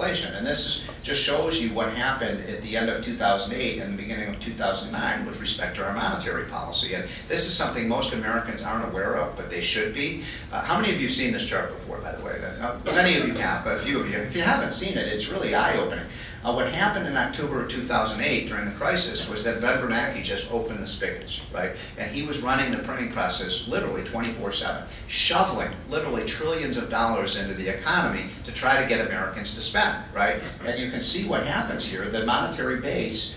inflation. And this just shows you what happened at the end of 2008 and the beginning of 2009 with respect to our monetary policy. And this is something most Americans aren't aware of, but they should be. How many of you have seen this chart before, by the way? Many of you have, but a few of you. If you haven't seen it, it's really eye-opening. What happened in October of 2008 during the crisis was that Ben Bernanke just opened the spigots, right? And he was running the printing process literally 24/7, shoveling literally trillions of dollars into the economy to try to get Americans to spend, right? And you can see what happens here. The monetary base,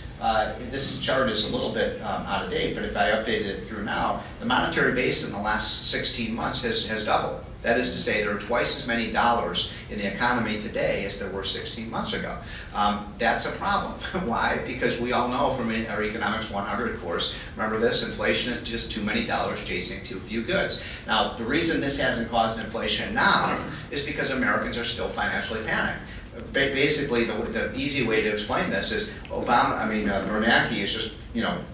this chart is a little bit out of date, but if I updated it through now, the monetary base in the last 16 months has doubled. That is to say, there are twice as many dollars in the economy today as there were 16 months ago. That's a problem. Why? Because we all know from our Economics 100 course, remember this, inflation is just too many dollars chasing too few goods. Now, the reason this hasn't caused inflation now is because Americans are still financially panicked. Basically, the easy way to explain this is Bernanke is just,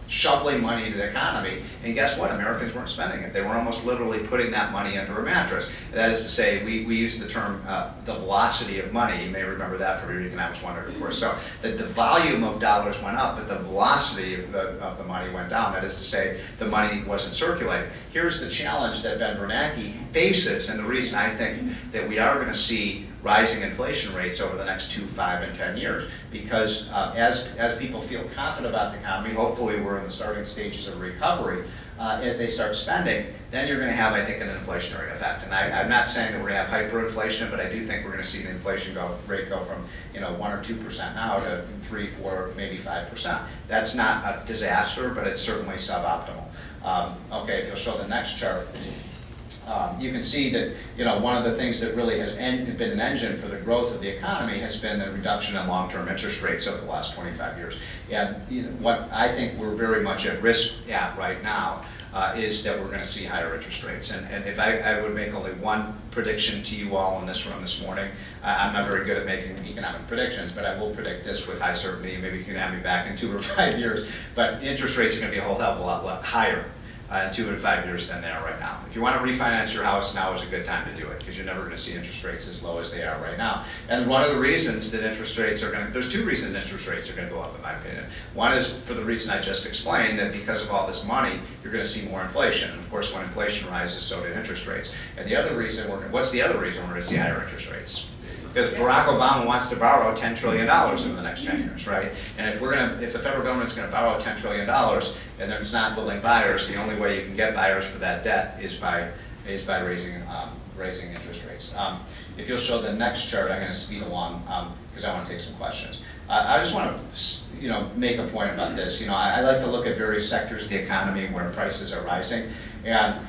shoveling money into the economy, and guess what? Americans weren't spending it. They were almost literally putting that money under a mattress. That is to say, we use the term the velocity of money. You may remember that from your Economics 100 course. So the volume of dollars went up, but the velocity of the money went down. That is to say, the money wasn't circulating. Here's the challenge that Ben Bernanke faces, and the reason I think that we are going to see rising inflation rates over the next 2, 5, and 10 years. Because as people feel confident about the economy, hopefully we're in the starting stages of recovery, as they start spending, then you're going to have, I think, an inflationary effect. And I'm not saying that we're going to have hyperinflation, but I do think we're going to see the inflation rate go from 1 or 2% now to 3, 4, maybe 5%. That's not a disaster, but it's certainly suboptimal. Okay, if you'll show the next chart. You can see that one of the things that really has been an engine for the growth of the economy has been the reduction in long-term interest rates over the last 25 years. And what I think we're very much at risk at right now is that we're going to see higher interest rates. And if I would make only one prediction to you all in this room this morning, I'm not very good at making economic predictions, but I will predict this with high certainty. Maybe you can have me back in 2 or 5 years. But interest rates are going to be a whole hell of a lot higher in 2 to 5 years than they are right now. If you want to refinance your house, now is a good time to do it, because you're never going to see interest rates as low as they are right now. And one of the reasons that interest rates are going to, there's 2 reasons interest rates are going to go up, in my opinion. One is for the reason I just explained, that because of all this money, you're going to see more inflation. And of course, when inflation rises, so do interest rates. And the other reason, what's the other reason we're going to see higher interest rates? Because Barack Obama wants to borrow $10 trillion over the next 10 years, right? And if the federal government's going to borrow $10 trillion and it's not building buyers, the only way you can get buyers for that debt is by raising interest rates. If you'll show the next chart, I'm going to speed along because I want to take some questions. I just want to make a point about this. I like to look at various sectors of the economy where prices are rising. And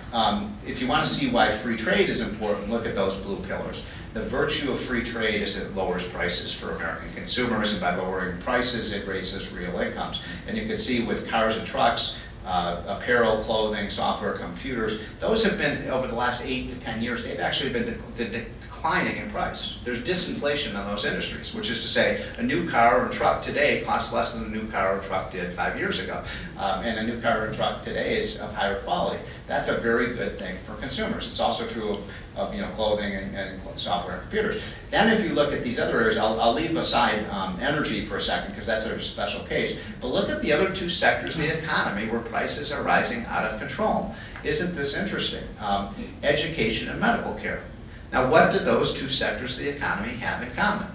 if you want to see why free trade is important, look at those blue pillars. The virtue of free trade is it lowers prices for American consumers, and by lowering prices, it raises real incomes. And you can see with cars and trucks, apparel, clothing, software, computers, those have been, over the last 8 to 10 years, they've actually been declining in price. There's disinflation in those industries, which is to say a new car or truck today costs less than a new car or truck did 5 years ago. And a new car or truck today is of higher quality. That's a very good thing for consumers. It's also true of clothing and software and computers. Then if you look at these other areas, I'll leave aside energy for a second because that's a special case. But look at the other 2 sectors of the economy where prices are rising out of control. Isn't this interesting? Education and medical care. Now, what do those 2 sectors of the economy have in common?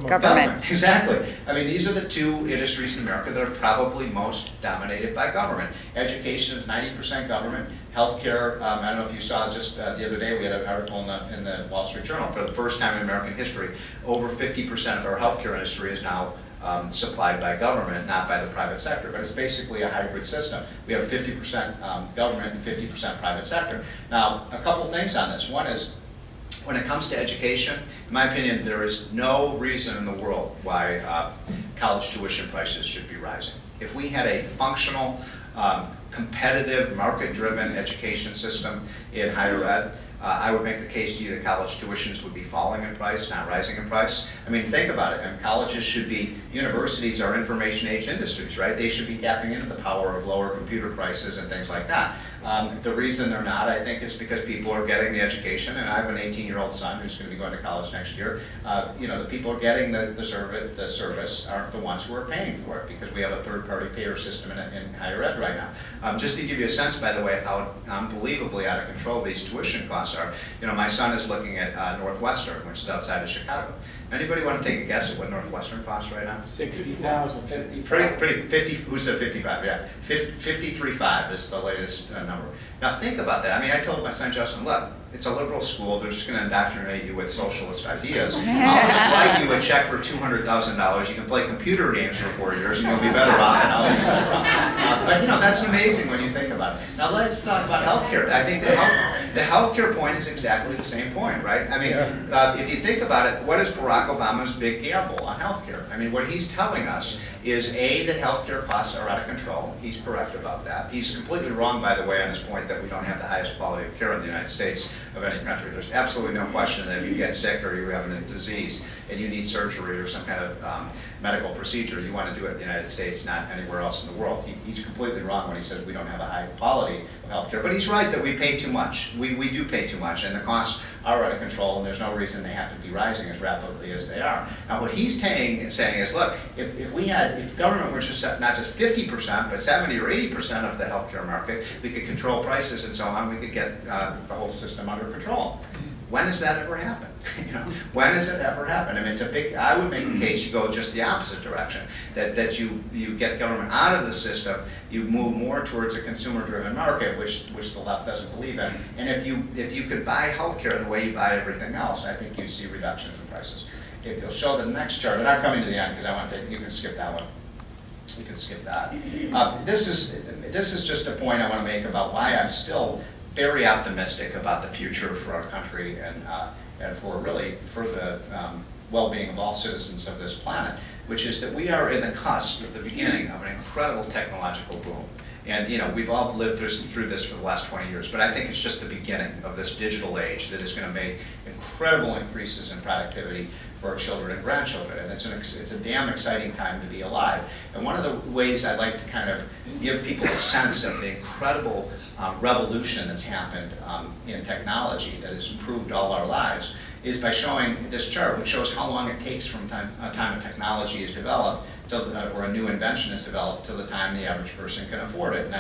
Government. Exactly. I mean, these are the 2 industries in America that are probably most dominated by government. Education is 90% government. Healthcare, I don't know if you saw just the other day, we had an article in the Wall Street Journal. For the first time in American history, over 50% of our healthcare industry is now supplied by government, not by the private sector. But it's basically a hybrid system. We have 50% government and 50% private sector. Now, a couple things on this. One is, when it comes to education, in my opinion, there is no reason in the world why college tuition prices should be rising. If we had a functional, competitive, market-driven education system in higher ed, I would make the case to you that college tuitions would be falling in price, not rising in price. I mean, think about it. And colleges should be, universities are information age industries, right? They should be tapping into the power of lower computer prices and things like that. The reason they're not, I think, is because people are getting the education, and I have an 18-year-old son who's going to be going to college next year. The people are getting the service aren't the ones who are paying for it, because we have a third-party payer system in higher ed right now. Just to give you a sense, by the way, of how unbelievably out of control these tuition costs are, my son is looking at Northwestern, which is outside of Chicago. Anybody want to take a guess at what Northwestern costs right now? 60,000. 50, who said 55? Yeah, 53.5 is the latest number. Now think about that. I mean, I told my son Justin, look, it's a liberal school. They're just going to indoctrinate you with socialist ideas. I'll just write you a check for $200,000. You can play computer games for 4 years, and you'll be better off. And I'll be better off. But that's amazing when you think about it. Now let's talk about healthcare. I think the healthcare point is exactly the same point, right? I mean, if you think about it, what is Barack Obama's big gamble on healthcare? I mean, what he's telling us is A, that healthcare costs are out of control. He's correct about that. He's completely wrong, by the way, on his point that we don't have the highest quality of care in the United States of any country. There's absolutely no question that if you get sick or you're having a disease and you need surgery or some kind of medical procedure, you want to do it in the United States, not anywhere else in the world. He's completely wrong when he says we don't have a high quality of healthcare. But he's right that we pay too much. We do pay too much, and the costs are out of control, and there's no reason they have to be rising as rapidly as they are. Now, what he's saying is, look, if government were just not just 50%, but 70 or 80% of the healthcare market, we could control prices and so on. We could get the whole system under control. When does that ever happen? When does it ever happen? I mean, I would make the case you go just the opposite direction, that you get government out of the system, you move more towards a consumer-driven market, which the left doesn't believe in. And if you could buy healthcare the way you buy everything else, I think you'd see reductions in prices. If you'll show the next chart, and I'm coming to the end because I want to you can skip that one. You can skip that. This is just a point I want to make about why I'm still very optimistic about the future for our country and for the well-being of all citizens of this planet, which is that we are in the cusp of the beginning of an incredible technological boom. And we've all lived through this for the last 20 years, but I think it's just the beginning of this digital age that is going to make incredible increases in productivity for our children and grandchildren, and it's a damn exciting time to be alive. And one of the ways I'd like to kind of give people a sense of the incredible revolution that's happened in technology that has improved all our lives is by showing this chart, which shows how long it takes from time a technology is developed or a new invention is developed to the time the average person can afford it. And